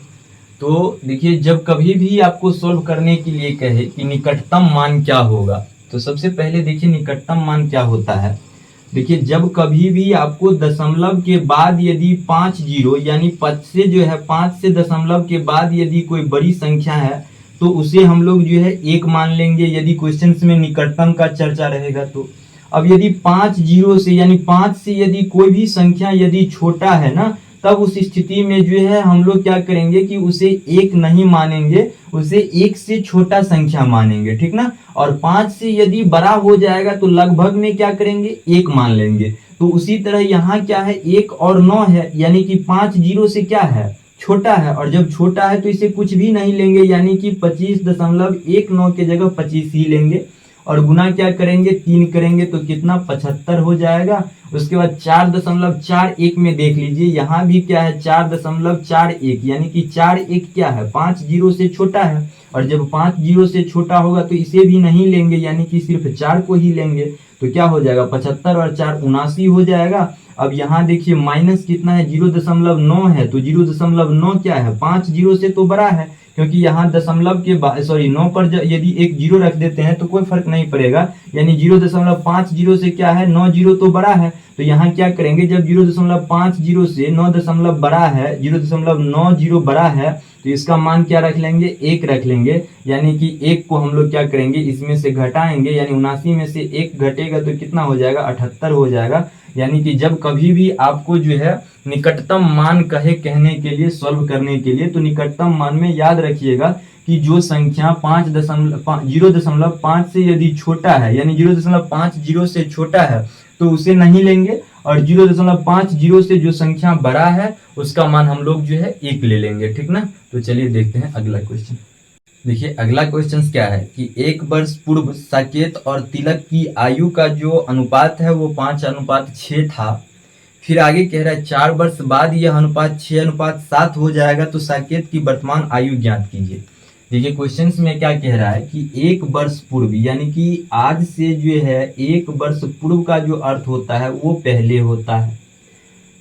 तो देखिए, जब कभी भी आपको सोल्व करने के लिए कहे कि निकटतम मान क्या होगा, तो सबसे पहले देखिए निकटतम मान क्या होता है। देखिए, जब कभी भी आपको दशमलव के बाद यदि 5 जीरो यानी 5 से जो है 5 से दशमलव के बाद यदि कोई बड़ी संख्या है तो उसे हम लोग जो है 1 मान लेंगे, यदि क्वेश्चंस में निकटतम का चर्चा रहेगा तो। अब यदि 5 जीरो से यानी 5 से यदि कोई भी संख्या यदि छोटा है ना, तब उस स्थिति में जो है हम लोग क्या करेंगे कि उसे 1 नहीं मानेंगे, उसे 1 से छोटा संख्या मानेंगे। ठीक ना? और 5 से यदि बड़ा हो जाएगा तो लगभग में क्या करेंगे, 1 मान लेंगे। तो उसी तरह यहाँ क्या है, 1 और 9 है, यानी कि 5 जीरो से क्या है, छोटा है, और जब छोटा है तो इसे कुछ भी नहीं लेंगे, यानी कि 25.19 के जगह 25 ही लेंगे। और गुना क्या करेंगे 3 करेंगे तो कितना 75 हो जाएगा। उसके बाद 4.41 में देख लीजिए यहाँ भी क्या है 4.41 यानी कि 41 क्या है 5 जीरो से छोटा है, और जब 5 जीरो से छोटा होगा तो इसे भी नहीं लेंगे यानी कि सिर्फ 4 को ही लेंगे, तो क्या हो जाएगा 75 और 4 79 हो जाएगा। अब यहाँ देखिए माइनस कितना है 0.9 है, तो 0.9 क्या है 5 जीरो से तो बड़ा है, क्योंकि यहाँ दशमलव के बाद 9 पर यदि एक जीरो रख देते हैं तो कोई फर्क नहीं पड़ेगा, यानी 0.50 से क्या है 9 जीरो तो बड़ा है। तो यहाँ क्या करेंगे जब 0.50 से 9 दशमलव बड़ा है 0.90 बड़ा है तो इसका मान क्या रख लेंगे 1 रख लेंगे, यानी कि 1 को हम लोग क्या करेंगे इसमें से घटाएंगे, यानी 79 में से 1 घटेगा तो कितना हो जाएगा 78 हो जाएगा। यानी कि जब कभी भी आपको जो है निकटतम मान कहने के लिए सॉल्व करने के लिए, तो निकटतम मान में याद रखिएगा कि जो संख्या 0.5 से यदि छोटा है यानी 0.50 से छोटा है तो उसे नहीं लेंगे, और 0.50 से जो संख्या बड़ा है उसका मान हम लोग जो है 1 ले लेंगे, ठीक ना। तो चलिए देखते हैं अगला क्वेश्चन। देखिए अगला क्वेश्चन क्या है कि 1 वर्ष पूर्व साकेत और तिलक की आयु का जो अनुपात है वो 5:6 था। फिर आगे कह रहा है 4 वर्ष बाद यह अनुपात 6:7 हो जाएगा, तो साकेत की वर्तमान आयु ज्ञात कीजिए। देखिए क्वेश्चन में क्या कह रहा है कि 1 वर्ष पूर्व यानी कि आज से जो है 1 वर्ष पूर्व का जो अर्थ होता है वो पहले होता है।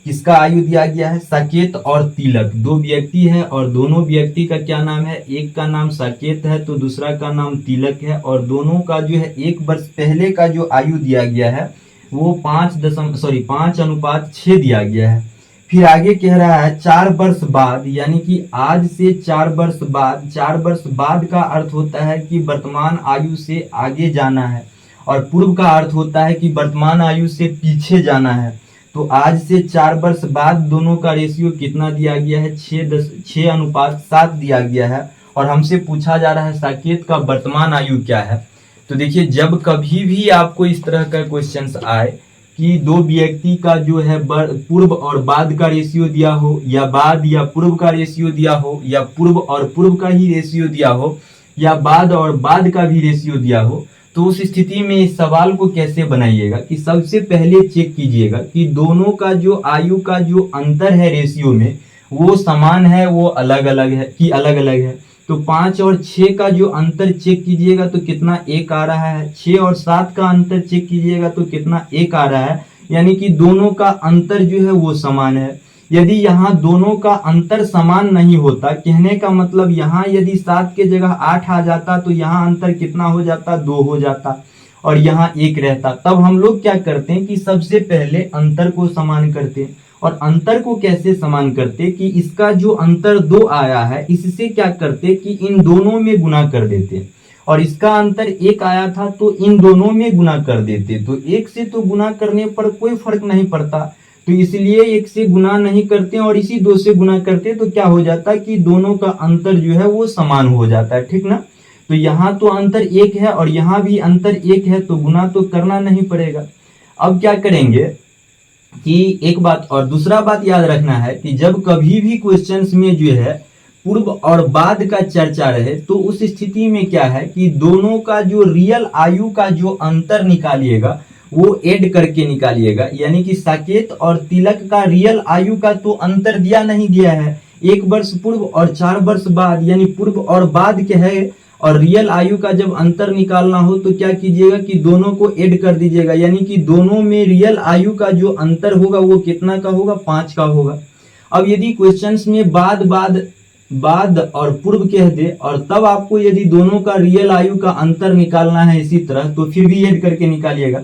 किसका आयु दिया गया है साकेत और तिलक, 2 व्यक्ति है और दोनों व्यक्ति का क्या नाम है, एक का नाम साकेत है तो दूसरा का नाम तिलक है, और दोनों का जो है 1 वर्ष पहले का जो आयु दिया गया है वो 5:6 दिया गया है। फिर आगे कह रहा है 4 वर्ष बाद यानी कि आज से 4 वर्ष बाद, 4 वर्ष बाद का अर्थ होता है कि वर्तमान आयु से आगे जाना है, और पूर्व का अर्थ होता है कि वर्तमान आयु से पीछे जाना है। तो आज से 4 वर्ष बाद दोनों का रेशियो कितना दिया गया है 6:7 दिया गया है, और हमसे पूछा जा रहा है साकेत का वर्तमान आयु क्या है। तो देखिए जब कभी भी आपको इस तरह का क्वेश्चन आए कि 2 व्यक्ति का जो है पूर्व और बाद का रेशियो दिया हो, या बाद या पूर्व का रेशियो दिया हो, या पूर्व और पूर्व का ही रेशियो दिया हो, या बाद और बाद का भी रेशियो दिया हो, तो उस स्थिति में इस सवाल को कैसे बनाइएगा कि सबसे पहले चेक कीजिएगा कि दोनों का जो आयु का जो अंतर है रेशियो में वो समान है वो अलग अलग है कि अलग अलग है। तो 5 और 6 का जो अंतर चेक कीजिएगा तो कितना 1 आ रहा है, 6 और 7 का अंतर चेक कीजिएगा तो कितना 1 आ रहा है, यानी कि दोनों का अंतर जो है वो समान है। यदि यहाँ दोनों का अंतर समान नहीं होता, कहने का मतलब यहाँ यदि 7 के जगह 8 आ जाता तो यहाँ अंतर कितना हो जाता 2 हो जाता, और यहाँ 1 रहता। तब हम लोग क्या करते हैं कि सबसे पहले अंतर को समान करते हैं, और अंतर को कैसे समान करते कि इसका जो अंतर 2 आया है इससे क्या करते कि इन दोनों में गुना कर देते, और इसका अंतर 1 आया था तो इन दोनों में गुना कर देते। तो 1 से तो गुना करने पर कोई फर्क नहीं पड़ता, तो इसलिए 1 से गुना नहीं करते और इसी 2 से गुना करते, तो क्या हो जाता कि दोनों का अंतर जो है वो समान हो जाता है, ठीक ना। तो यहाँ तो अंतर 1 है और यहाँ भी अंतर 1 है, तो गुना तो करना नहीं पड़ेगा। अब क्या करेंगे कि एक बात और दूसरा बात याद रखना है कि जब कभी भी क्वेश्चंस में जो है पूर्व और बाद का चर्चा रहे तो उस स्थिति में क्या है कि दोनों का जो रियल आयु का जो अंतर निकालिएगा वो ऐड करके निकालिएगा, यानी कि साकेत और तिलक का रियल आयु का तो अंतर दिया नहीं गया है, 1 वर्ष पूर्व और 4 वर्ष बाद, यानी पूर्व और बाद के है, और रियल आयु का जब अंतर निकालना हो तो क्या कीजिएगा कि दोनों को ऐड कर दीजिएगा, यानी कि दोनों में रियल आयु का जो अंतर होगा वो कितना का होगा 5 का होगा। अब यदि क्वेश्चंस में बाद और पूर्व कह दे और तब आपको यदि दोनों का रियल आयु का अंतर निकालना है इसी तरह, तो फिर भी ऐड करके निकालिएगा।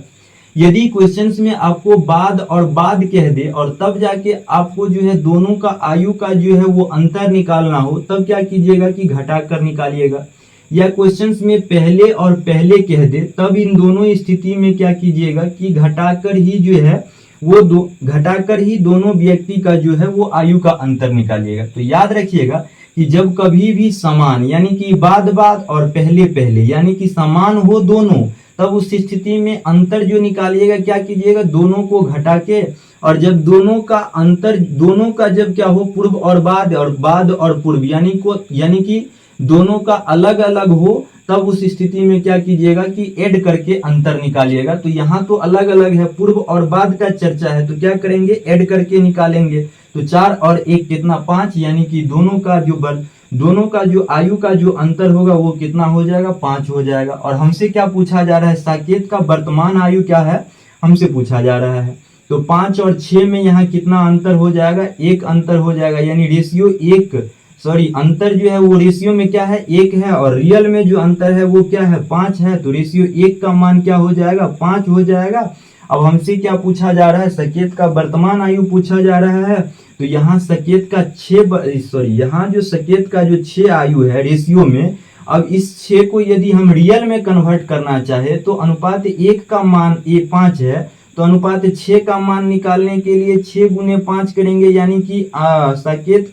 यदि क्वेश्चंस में आपको बाद और बाद कह दे और तब जाके आपको जो है दोनों का आयु का जो है वो अंतर निकालना हो, तब क्या कीजिएगा कि घटाकर निकालिएगा। या क्वेश्चंस में पहले और पहले कह दे तब इन दोनों स्थिति में क्या कीजिएगा कि घटाकर ही जो है वो घटाकर ही दोनों व्यक्ति का जो है वो आयु का अंतर निकालिएगा। तो याद रखिएगा कि जब कभी भी समान यानी कि बाद और पहले पहले यानी कि समान हो दोनों, तब उस स्थिति में अंतर जो निकालिएगा क्या कीजिएगा दोनों को घटा के, और जब दोनों का अंतर दोनों का जब क्या हो पूर्व और बाद और पूर्व यानी कि दोनों का अलग अलग हो, तब उस स्थिति में क्या कीजिएगा कि ऐड करके अंतर निकालिएगा। तो यहाँ तो अलग अलग है, पूर्व और बाद का चर्चा है, तो क्या करेंगे ऐड करके निकालेंगे। तो 4 और 1 कितना 5, यानी कि दोनों का जो आयु का जो अंतर होगा वो कितना हो जाएगा 5 हो जाएगा। और हमसे क्या पूछा जा रहा है, साकेत का वर्तमान आयु क्या है हमसे पूछा जा रहा है। तो 5 और 6 में यहाँ कितना अंतर हो जाएगा, 1 अंतर हो जाएगा, यानी रेशियो 1 अंतर जो है वो रेशियो में क्या है 1 है, और रियल में जो अंतर है वो क्या है 5 है। तो रेशियो 1 का मान क्या हो जाएगा 5 हो जाएगा। अब हमसे क्या पूछा जा रहा है, साकेत का वर्तमान आयु पूछा जा रहा है। तो यहाँ साकेत का यहाँ जो साकेत का जो 6 आयु है रेशियो में, अब इस 6 को यदि हम रियल में कन्वर्ट करना चाहे तो अनुपात 1 का मान 5 है, तो अनुपात 6 का मान निकालने के लिए 6 गुने 5 करेंगे, यानी कि साकेत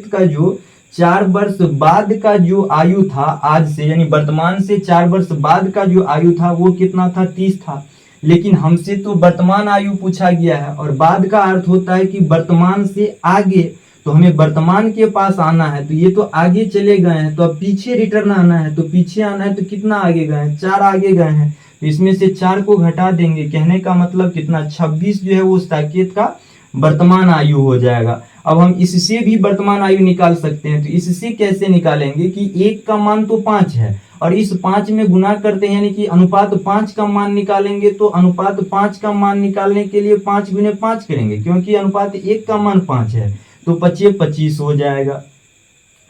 का जो 4 वर्ष बाद का जो आयु था आज से, यानी वर्तमान से 4 वर्ष बाद का जो आयु था वो कितना था 30 था। लेकिन हमसे तो वर्तमान आयु पूछा गया है, और बाद का अर्थ होता है कि वर्तमान से आगे, तो हमें वर्तमान के पास आना है। तो ये तो आगे चले गए हैं, तो अब पीछे रिटर्न आना है, तो पीछे आना है तो कितना आगे गए हैं 4 आगे गए हैं, तो इसमें से 4 को घटा देंगे। कहने का मतलब कितना 26 जो है वो साकेत का वर्तमान आयु हो जाएगा। अब हम इससे भी वर्तमान आयु निकाल सकते हैं। तो इससे कैसे निकालेंगे कि 1 का मान तो 5 है और इस 5 में गुना करते हैं, यानी कि अनुपात 5 का मान निकालेंगे। तो अनुपात 5 का मान निकालने के लिए 5 गुने 5 करेंगे, क्योंकि अनुपात 1 का मान 5 है, तो 25 हो जाएगा।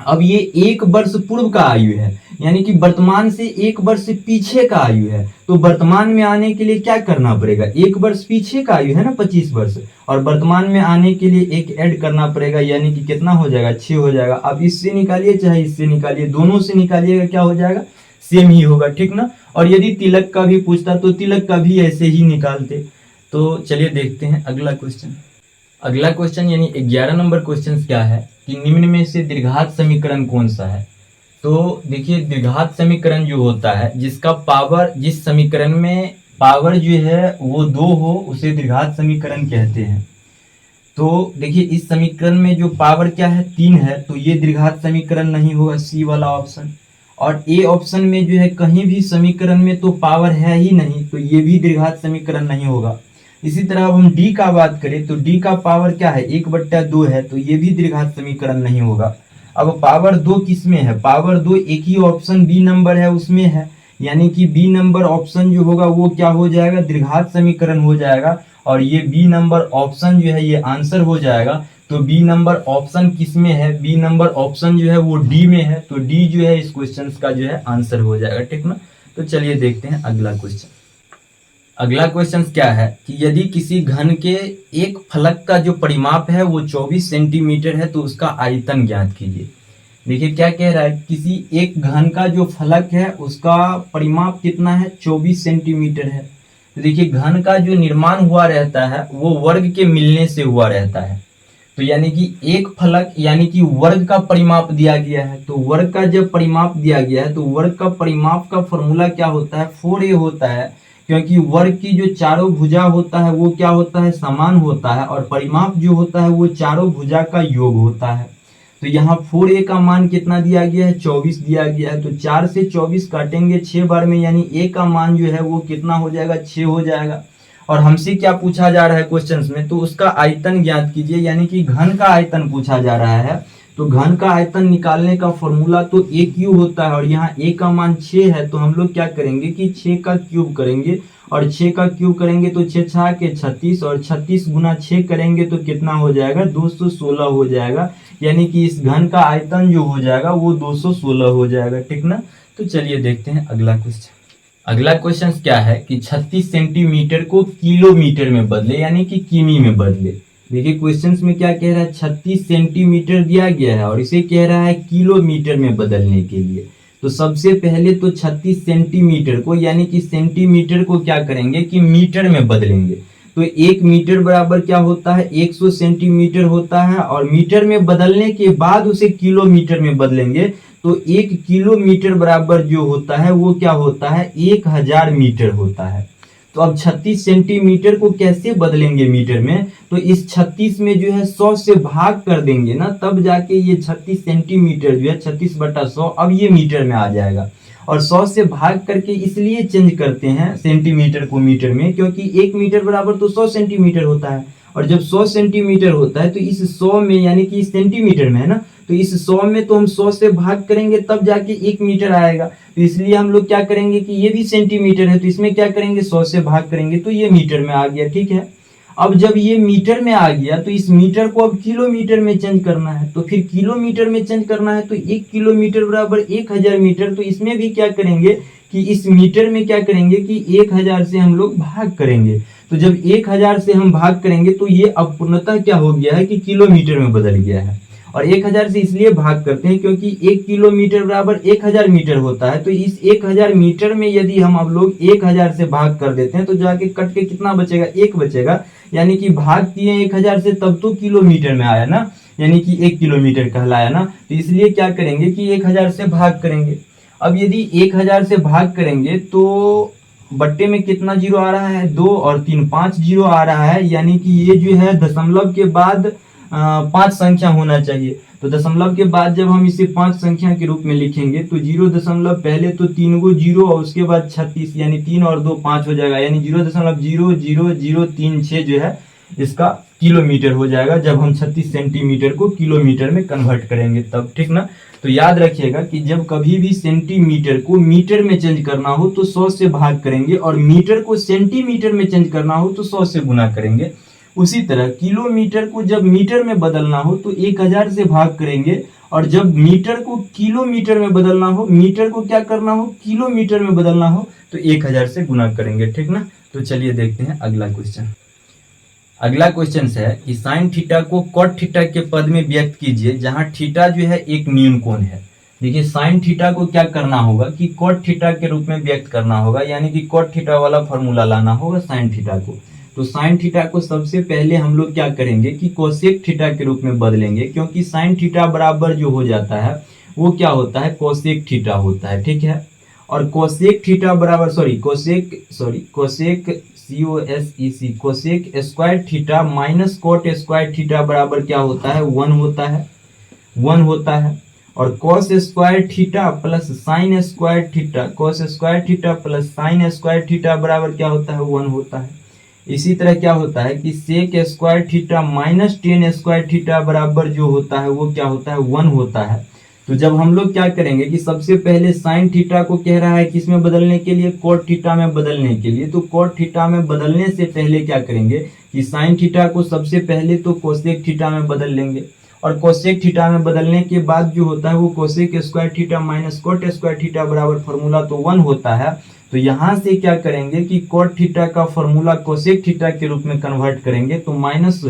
अब ये 1 वर्ष पूर्व का आयु है, यानी कि वर्तमान से 1 वर्ष पीछे का आयु है। तो वर्तमान में आने के लिए क्या करना पड़ेगा, 1 वर्ष पीछे का आयु है ना 25 वर्ष, और वर्तमान में आने के लिए 1 ऐड करना पड़ेगा, यानी कि कितना हो जाएगा 6 हो जाएगा। अब इससे निकालिए चाहे इससे निकालिए, दोनों से निकालिएगा क्या हो जाएगा सेम ही होगा, ठीक ना। और यदि तिलक का भी पूछता तो तिलक का भी ऐसे ही निकालते। तो चलिए देखते हैं अगला क्वेश्चन। अगला क्वेश्चन यानी 11 नंबर क्वेश्चन क्या है कि निम्न में से द्विघात समीकरण कौन सा है। तो देखिए द्विघात समीकरण जो होता है जिसका पावर, जिस समीकरण में पावर जो है वो 2 हो उसे द्विघात समीकरण कहते हैं। तो देखिए इस समीकरण में जो पावर क्या है 3 है, तो ये द्विघात समीकरण नहीं होगा, सी वाला ऑप्शन। और ए ऑप्शन में जो है कहीं भी समीकरण में तो पावर है ही नहीं, तो ये भी द्विघात समीकरण नहीं होगा। इसी तरह अब हम डी का बात करें तो डी का पावर क्या है 1/2 है, तो ये भी द्विघात समीकरण नहीं होगा। अब पावर 2 किस में है, पावर 2 एक ही ऑप्शन बी नंबर है उसमें है, यानी कि बी नंबर ऑप्शन जो होगा वो क्या हो जाएगा द्विघात समीकरण हो जाएगा, और ये बी नंबर ऑप्शन जो है ये आंसर हो जाएगा। तो बी नंबर ऑप्शन किस में है, बी नंबर ऑप्शन जो है वो डी में है, तो डी जो है इस क्वेश्चन का जो है आंसर हो जाएगा, ठीक ना। तो चलिए देखते हैं अगला क्वेश्चन। अगला क्वेश्चन क्या है कि यदि किसी घन के एक फलक का जो परिमाप है वो 24 सेंटीमीटर है तो उसका आयतन ज्ञात कीजिए। देखिए क्या कह रहा है, किसी एक घन का जो फलक है उसका परिमाप कितना है 24 सेंटीमीटर है। तो देखिए घन का जो निर्माण हुआ रहता है वो वर्ग के मिलने से हुआ रहता है, तो यानी कि एक फलक यानी कि वर्ग का परिमाप दिया गया है। तो वर्ग का जब परिमाप दिया गया है तो वर्ग का परिमाप का फॉर्मूला क्या होता है 4a होता है, क्योंकि वर्ग की जो चारों भुजा होता है वो क्या होता है समान होता है, और परिमाप जो होता है वो चारों भुजा का योग होता है। तो यहाँ 4a का मान कितना दिया गया है 24 दिया गया है, तो 4 से 24 काटेंगे 6 बार में, यानी a का मान जो है वो कितना हो जाएगा 6 हो जाएगा। और हमसे क्या पूछा जा रहा है क्वेश्चंस में, तो उसका आयतन ज्ञात कीजिए, यानी कि घन का आयतन पूछा जा रहा है। तो घन का आयतन निकालने का फॉर्मूला तो a क्यूब होता है, और यहाँ a का मान 6 है, तो हम लोग क्या करेंगे कि 6 का क्यूब करेंगे, और 6 का क्यूब करेंगे तो 6 6 के 36, और 36 गुना 6 करेंगे तो कितना हो जाएगा 216 हो जाएगा, यानी कि इस घन का आयतन जो हो जाएगा वो 216 हो जाएगा, ठीक ना। तो चलिए देखते हैं अगला क्वेश्चन। अगला क्वेश्चन क्या है कि 36 सेंटीमीटर को किलोमीटर में बदले, यानी कि किमी में बदले। देखिए क्वेश्चंस में क्या कह रहा है 36 सेंटीमीटर दिया गया है और इसे कह रहा है किलोमीटर में बदलने के लिए। तो सबसे पहले तो 36 सेंटीमीटर को यानी कि सेंटीमीटर को क्या करेंगे कि मीटर में बदलेंगे। तो 1 मीटर बराबर क्या होता है 100 सेंटीमीटर होता है, और मीटर में बदलने के बाद उसे किलोमीटर में बदलेंगे तो 1 किलोमीटर बराबर जो होता है वो क्या होता है 1000 मीटर होता है। तो अब 36 सेंटीमीटर को कैसे बदलेंगे मीटर में, तो इस 36 में जो है 100 से भाग कर देंगे ना, तब जाके ये 36 सेंटीमीटर जो है 36/100 अब ये मीटर में आ जाएगा। और 100 से भाग करके इसलिए चेंज करते हैं सेंटीमीटर को मीटर में, क्योंकि 1 मीटर बराबर तो 100 सेंटीमीटर होता है, और जब 100 सेंटीमीटर होता है तो इस 100 में, यानी कि इस सेंटीमीटर में है ना, तो इस 100 में तो हम 100 से भाग करेंगे तब जाके 1 मीटर आएगा। तो इसलिए हम लोग क्या करेंगे कि ये भी सेंटीमीटर है, तो इसमें क्या करेंगे 100 से भाग करेंगे तो ये मीटर में आ गया। ठीक है, अब जब ये मीटर में आ गया तो इस मीटर को अब किलोमीटर में चेंज करना है, तो फिर किलोमीटर में चेंज करना है तो 1 किलोमीटर बराबर 1000 मीटर। तो इसमें भी क्या करेंगे कि इस मीटर में क्या करेंगे कि 1000 से हम लोग भाग करेंगे। तो जब 1000 से हम भाग करेंगे तो ये अब पूर्णतः क्या हो गया है कि किलोमीटर में बदल गया है। और 1000 से इसलिए भाग करते हैं क्योंकि 1 किलोमीटर बराबर 1000 मीटर होता है। तो इस 1000 मीटर में यदि हम अब लोग 1000 से भाग कर देते हैं तो जाके कट के कितना बचेगा, 1 बचेगा, यानी कि भाग किए 1000 से तब तो किलोमीटर में आया ना, यानी कि 1 किलोमीटर कहलाया ना। तो इसलिए क्या करेंगे कि 1000 से भाग करेंगे। अब यदि 1000 से भाग करेंगे तो बट्टे में कितना जीरो आ रहा है, 2 और 3 5 जीरो आ रहा है, यानी कि ये जो है दशमलव के बाद 5 संख्या होना चाहिए। तो दशमलव के बाद जब हम इसे 5 संख्या के रूप में लिखेंगे तो 0 पहले तो 3 गो जीरो और उसके बाद 36, यानी 3 और 2 5 हो जाएगा, यानी 0.00036 जो है इसका किलोमीटर हो जाएगा जब हम 36 सेंटीमीटर को किलोमीटर में कन्वर्ट करेंगे तब। ठीक ना, तो याद रखिएगा कि जब कभी भी सेंटीमीटर को मीटर में चेंज करना हो तो 100 से भाग करेंगे, और मीटर को सेंटीमीटर में चेंज करना हो तो 100 से गुना करेंगे। उसी तरह किलोमीटर को जब मीटर में बदलना हो तो 1000 से भाग करेंगे, और जब मीटर को किलोमीटर में बदलना हो, मीटर को क्या करना हो किलोमीटर में बदलना हो तो 1000 से गुना करेंगे। ठीक ना, तो चलिए देखते हैं अगला क्वेश्चन। अगला क्वेश्चन है कि साइन थीटा को कॉट थीटा के पद में व्यक्त कीजिए जहां थीटा जो है एक न्यून कोण है। देखिए साइन थीटा को क्या करना होगा कि कॉट थीटा के रूप में व्यक्त करना होगा, यानी कि कॉट थीटा वाला फॉर्मूला लाना होगा साइन थीटा को। तो साइन थीटा को सबसे पहले हम लोग क्या करेंगे कि कोसेक थीटा के रूप में बदलेंगे, क्योंकि साइन थीटा बराबर जो हो जाता है वो क्या होता है कोसेक थीटा होता है। ठीक है, और कोसेक थीटा बराबर cosec cosec square theta minus cot square theta बराबर क्या होता है 1 होता है। और cos square theta plus sine square theta, cos square theta plus sine square theta बराबर क्या होता है 1 होता है। इसी तरह क्या होता है कि sec square theta minus tan square theta बराबर जो होता है वो क्या होता है 1 होता है। तो जब हम लोग क्या करेंगे कि सबसे पहले साइन थीटा को कह रहा है किसमें बदलने के लिए, कोट थीटा में बदलने के लिए। तो कोट थीटा में बदलने से पहले क्या करेंगे कि साइन थीटा को सबसे पहले तो कोसेक थीटा में बदल लेंगे, और कोसेक थीटा में बदलने के बाद जो होता है वो cosec square theta minus cot square theta बराबर फॉर्मूला तो 1 होता है। तो यहाँ से क्या करेंगे कि कोट थीटा का फॉर्मूला कोसेक थीटा के रूप में कन्वर्ट करेंगे। तो माइनस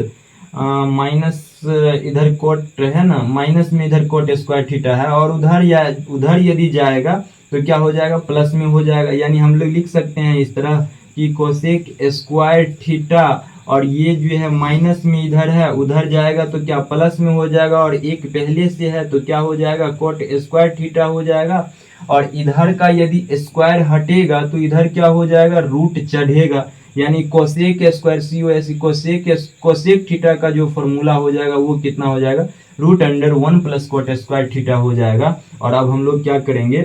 इधर कोट है ना, माइनस में इधर कोट स्क्वायर थीटा है, और उधर यदि जाएगा तो क्या हो जाएगा प्लस में हो जाएगा। यानी हम लोग लिख सकते हैं इस तरह कि कोसेक स्क्वायर थीटा, और ये जो है माइनस में इधर है, उधर जाएगा तो क्या प्लस में हो जाएगा, और एक पहले से है तो क्या हो जाएगा कोट स्क्वायर थीटा हो जाएगा। और इधर का यदि स्क्वायर हटेगा तो इधर क्या हो जाएगा रूट चढ़ेगा, यानी कोसेक स्क्वायर कोसेक थीटा का जो फॉर्मूला हो जाएगा वो कितना हो जाएगा √1 प्लस कोट स्क्वायर थीटा हो जाएगा। और अब हम लोग क्या करेंगे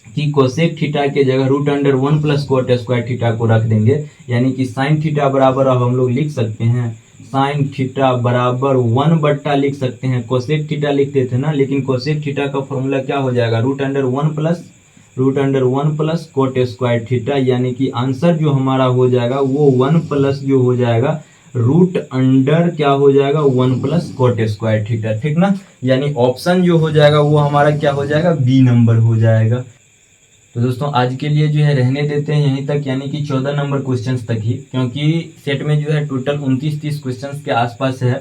कि कोसेक थीटा के जगह √1 प्लस कोट स्क्वायर थीटा को रख देंगे, यानी कि साइन थीटा बराबर अब हम लोग लिख सकते हैं साइन थीटा बराबर 1 बट्टा लिख सकते हैं, कोसेक थीटा लिखते थे ना, लेकिन कोसेक थीटा का फॉर्मूला क्या हो जाएगा √1 प्लस कोट स्क्वायर थीटा, यानी कि आंसर जो हमारा हो जाएगा वो 1 प्लस जो हो जाएगा क्या हो जाएगा 1 प्लस कोट स्क्वायर थीटा। ठीक ना, यानी ऑप्शन जो हो जाएगा वो हमारा क्या हो जाएगा बी नंबर हो जाएगा। तो दोस्तों आज के लिए जो है रहने देते हैं यहीं तक, यानी कि 14 नंबर क्वेश्चंस तक ही, क्योंकि सेट में जो है टोटल 29-30 क्वेश्चंस के आसपास है,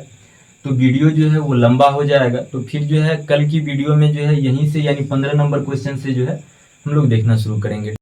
तो वीडियो जो है वो लंबा हो जाएगा। तो फिर जो है कल की वीडियो में जो है यहीं से यानी 15 नंबर क्वेश्चन से जो है हम लोग देखना शुरू करेंगे।